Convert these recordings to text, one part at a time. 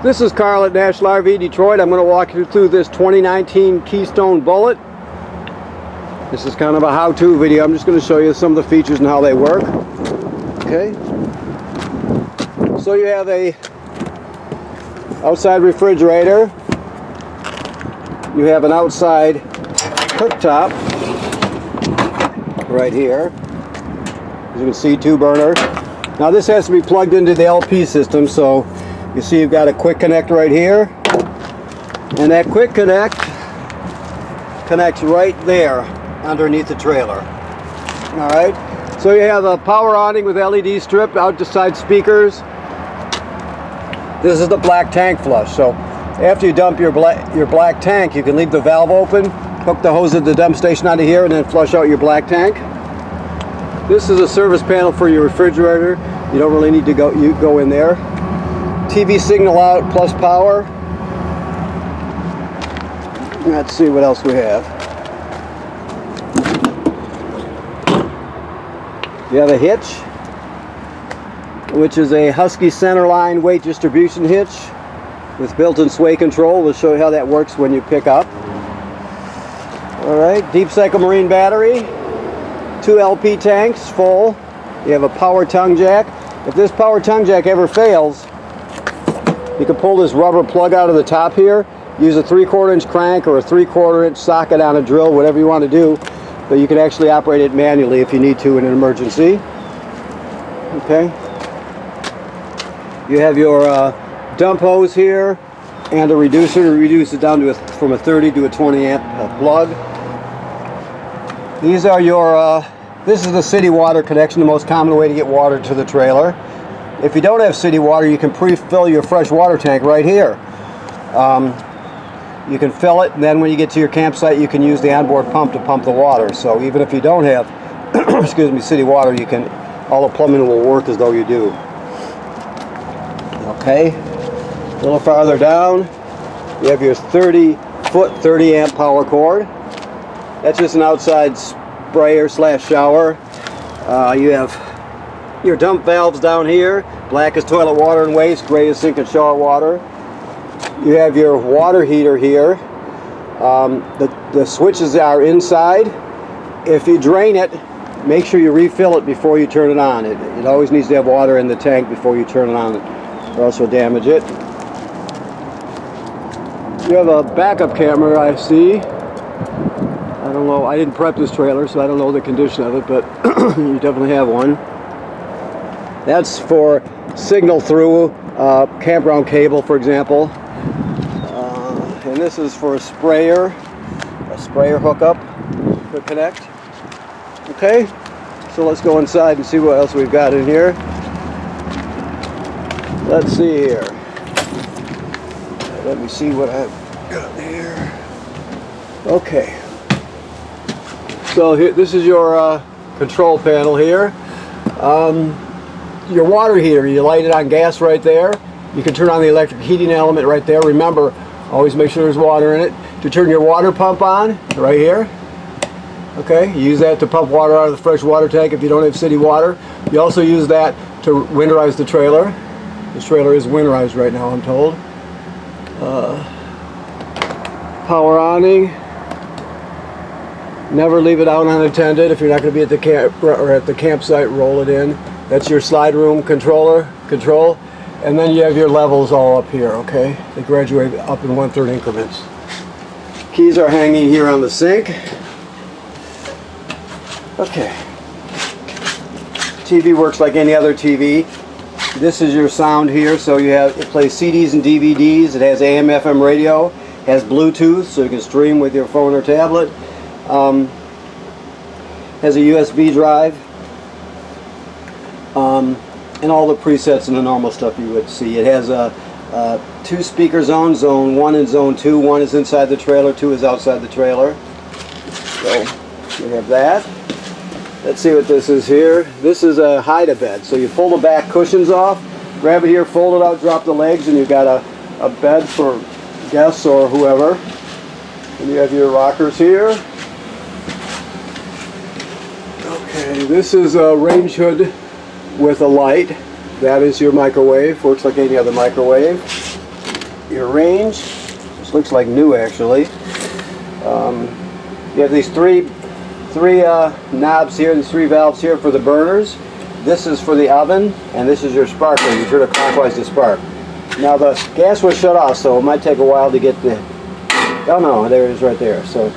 This is Carl at National RV Detroit. I'm going to walk you through this 2019 Keystone Bullet. This is kind of a how-to video. I'm just going to show you some of the features and how they work. Okay. So you have a outside refrigerator. You have an outside cooktop right here. As you can see, 2-burner. Now this has to be plugged into the LP system, so you see you've got a quick connect right here, and that quick connect connects right there underneath the trailer. Alright, so you have a power awning with LED strip, outside speakers. This is the black tank flush, so after you dump your black tank, you can leave the valve open, hook the hose at the dump station onto here, and then flush out your black tank. This is a service panel for your refrigerator. You don't really need to go in there. TV signal out plus power. Let's see what else we have. You have a hitch, which is a Husky centerline weight distribution hitch with built-in sway control. We'll show you how that works when you pick up. Alright, deep cycle marine battery, 2 LP tanks full. You have a power tongue jack. If this power tongue jack ever fails, you can pull this rubber plug out of the top here, use a 3/4 inch crank or a 3/4 inch socket on a drill, whatever you want to do, but you can actually operate it manually if you need to in an emergency. Okay. You have your dump hose here and a reducer to reduce it down to from a 30 to a 20 amp plug. These are your, this is the city water connection, the most common way to get water to the trailer. If you don't have city water, you can pre-fill your fresh water tank right here. You can fill it, and then when you get to your campsite, you can use the onboard pump to pump the water. So even if you don't have, excuse me, city water, you can, all the plumbing will work as though you do. Okay, a little farther down, you have your 30-foot, 30-amp power cord. That's just an outside sprayer / shower. You have your dump valves down here. Black is toilet water and waste, gray is sink and shower water. You have your water heater here. The switches are inside. If you drain it, make sure you refill it before you turn it on. It always needs to have water in the tank before you turn it on, or else you'll damage it. You have a backup camera, I see. I don't know, I didn't prep this trailer, so I don't know the condition of it, but you definitely have one. That's for signal through campground cable, for example. And this is for a sprayer hookup to connect. Okay, so let's go inside and see what else we've got in here. Let's see here. Let me see what I've got here. Okay. So here, this is your control panel here. Your water heater, you light it on gas right there. You can turn on the electric heating element right there. Remember, always make sure there's water in it. To turn your water pump on, right here. Okay, you use that to pump water out of the fresh water tank if you don't have city water. You also use that to winterize the trailer. This trailer is winterized right now, I'm told. Power awning. Never leave it out unattended. If you're not going to be at the camp or at the campsite, roll it in. That's your slide room control, and then you have your levels all up here. Okay, they graduate up in 1/3 increments. Keys are hanging here on the sink. Okay. TV works like any other TV. This is your sound here, so it plays CDs and DVDs. It has AM/FM radio, has Bluetooth, so you can stream with your phone or tablet. Has a USB drive, and all the presets and the normal stuff you would see. It has 2 speaker zones, zone 1 and zone 2. 1 is inside the trailer, 2 is outside the trailer. So we have that. Let's see what this is here. This is a hide-a-bed. So you pull the back cushions off, grab it here, fold it out, drop the legs, and you've got a bed for guests or whoever. And you have your rockers here. Okay, this is a range hood with a light. That is your microwave. Works like any other microwave. your range, which looks like new actually. You have these three knobs here, these 3 valves here for the burners. This is for the oven, and this is your sparkler. You turn it clockwise to spark. Now the gas was shut off, so it might take a while to get the... Oh no, there it is right there. So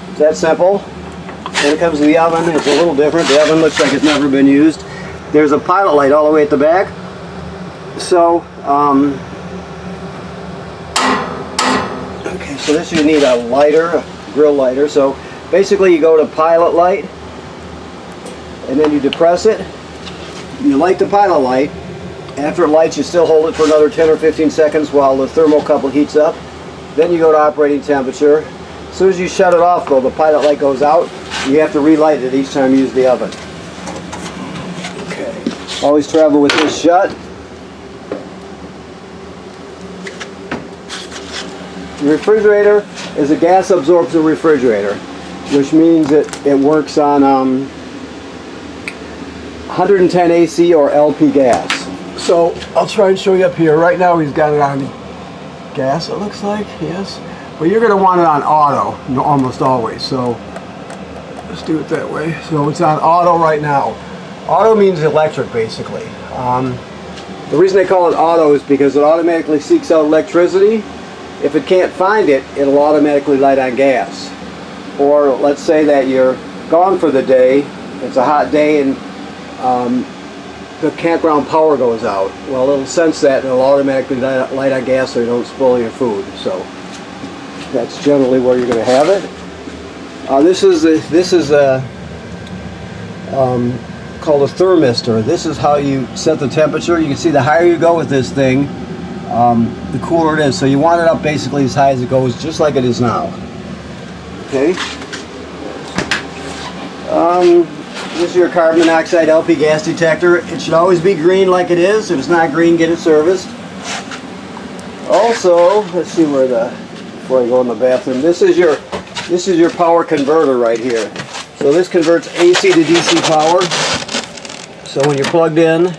it's that simple. When it comes to the oven, it's a little different. The oven looks like it's never been used. There's a pilot light all the way at the back. So, okay, so this you need a lighter, a grill lighter. So basically you go to pilot light, and then you depress it. You light the pilot light. After it lights, you still hold it for another 10 or 15 seconds while the thermocouple heats up. Then you go to operating temperature. As soon as you shut it off, though, the pilot light goes out. You have to relight it each time you use the oven. Okay. Always travel with this shut. The refrigerator is a gas absorption refrigerator, which means it works on 110 AC or LP gas. So I'll try and show you up here. Right now he's got it on gas, it looks like, yes. But you're going to want it on auto, almost always. So let's do it that way. So it's on auto right now. Auto means electric, basically. The reason they call it auto is because it automatically seeks out electricity. If it can't find it, it'll automatically light on gas. Or let's say that you're gone for the day, it's a hot day, and the campground power goes out. Well, it'll sense that and it'll automatically light on gas so you don't spoil your food. So that's generally where you're going to have it. This is called a thermistor. This is how you set the temperature. You can see the higher you go with this thing, the cooler it is. So you want it up basically as high as it goes, just like it is now. Okay. This is your carbon monoxide LP gas detector. It should always be green like it is. If it's not green, get it serviced. Also, let's see where before I go in the bathroom, this is your power converter right here. So this converts AC to DC power. So when you're plugged in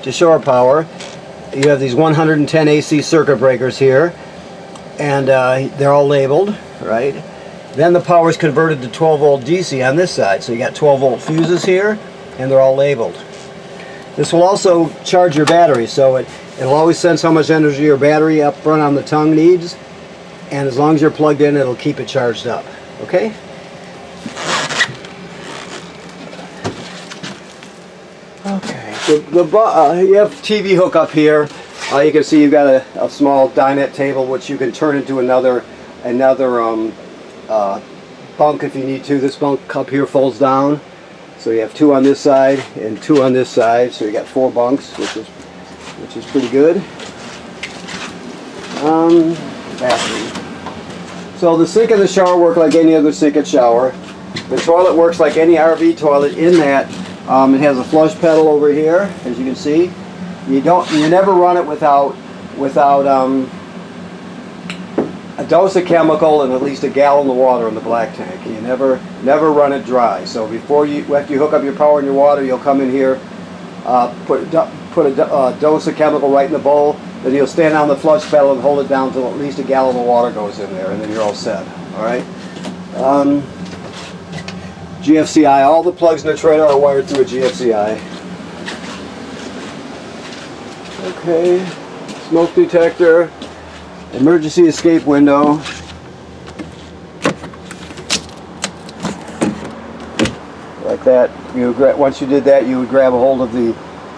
to shore power, you have these 110 AC circuit breakers here, and they're all labeled, right? Then the power is converted to 12 volt DC on this side. So you got 12 volt fuses here, and they're all labeled. This will also charge your battery, so it'll always sense how much energy your battery up front on the tongue needs, and as long as you're plugged in, it'll keep it charged up. Okay? Okay. You have TV hookup here. You can see you've got a small dinette table which you can turn into another bunk if you need to. This bunk up here folds down, so you have 2 on this side and 2 on this side, so you got 4 bunks, which is pretty good. Bathroom. So the sink and the shower work like any other sink and shower. The toilet works like any RV toilet in that it has a flush pedal over here, as you can see. You never run it without a dose of chemical and at least a gallon of water in the black tank. You never run it dry. So after you hook up your power and your water, you'll come in here, put a dose of chemical right in the bowl. Then you'll stand on the flush pedal and hold it down until at least a gallon of water goes in there, and then you're all set. All right. GFCI. All the plugs in the trailer are wired through a GFCI. Okay. Smoke detector. Emergency escape window. Like that. Once you did that, you would grab a hold of the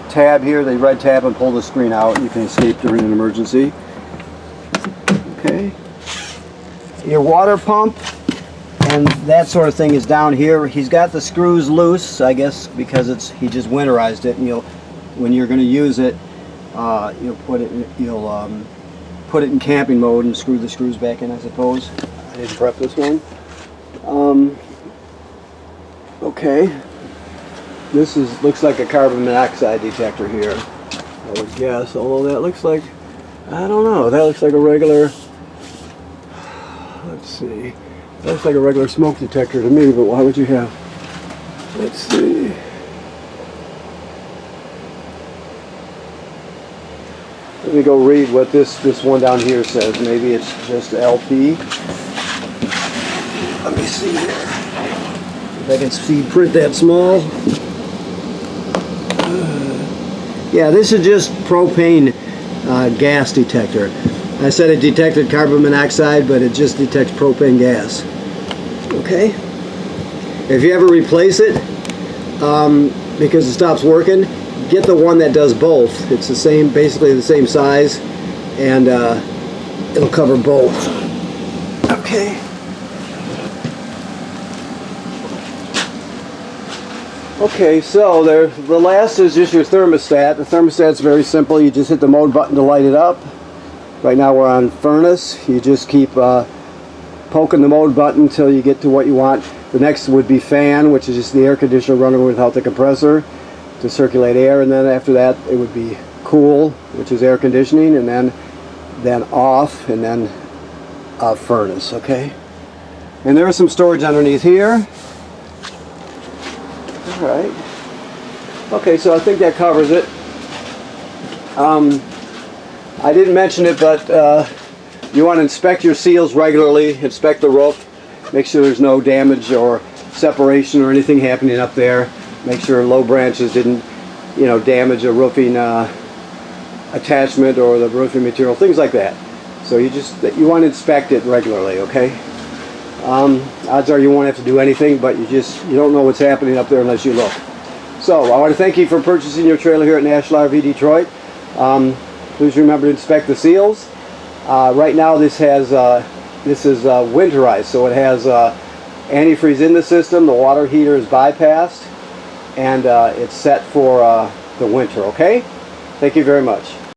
tab here, the red tab, and pull the screen out. You can escape during an emergency. Okay. Your water pump and that sort of thing is down here. He's got the screws loose, I guess, because he just winterized it. And when you're going to use it, you'll put it in camping mode and screw the screws back in, I suppose. I didn't prep this one. Okay. This looks like a carbon monoxide detector here, I would guess. Although that looks like, I don't know, that looks like a regular, let's see. That looks like a regular smoke detector to me, but why would you have, let's see. Let me go read what this one down here says. Maybe it's just LP. Let me see here. If I can see print that small. Yeah, this is just propane gas detector. I said it detected carbon monoxide, but it just detects propane gas. Okay? If you ever replace it, because it stops working, get the one that does both. It's the same, basically the same size, and it'll cover both. Okay. Okay, so the last is just your thermostat. The thermostat's very simple. You just hit the mode button to light it up. Right now we're on furnace. You just keep poking the mode button until you get to what you want. The next would be fan, which is just the air conditioner running without the compressor to circulate air, and then after that it would be cool, which is air conditioning, and then off, and then furnace. Okay, and there is some storage underneath here. All right. Okay, so I think that covers it. I didn't mention it, but you want to inspect your seals regularly. Inspect the roof. Make sure there's no damage or separation or anything happening up there. Make sure low branches didn't, damage a roofing attachment or the roofing material, things like that. So you want to inspect it regularly, okay? Odds are you won't have to do anything, but you don't know what's happening up there unless you look. So I want to thank you for purchasing your trailer here at National RV Detroit. Please remember to inspect the seals. Right now this is winterized, so it has antifreeze in the system. The water heater is bypassed, and it's set for the winter. Okay? Thank you very much.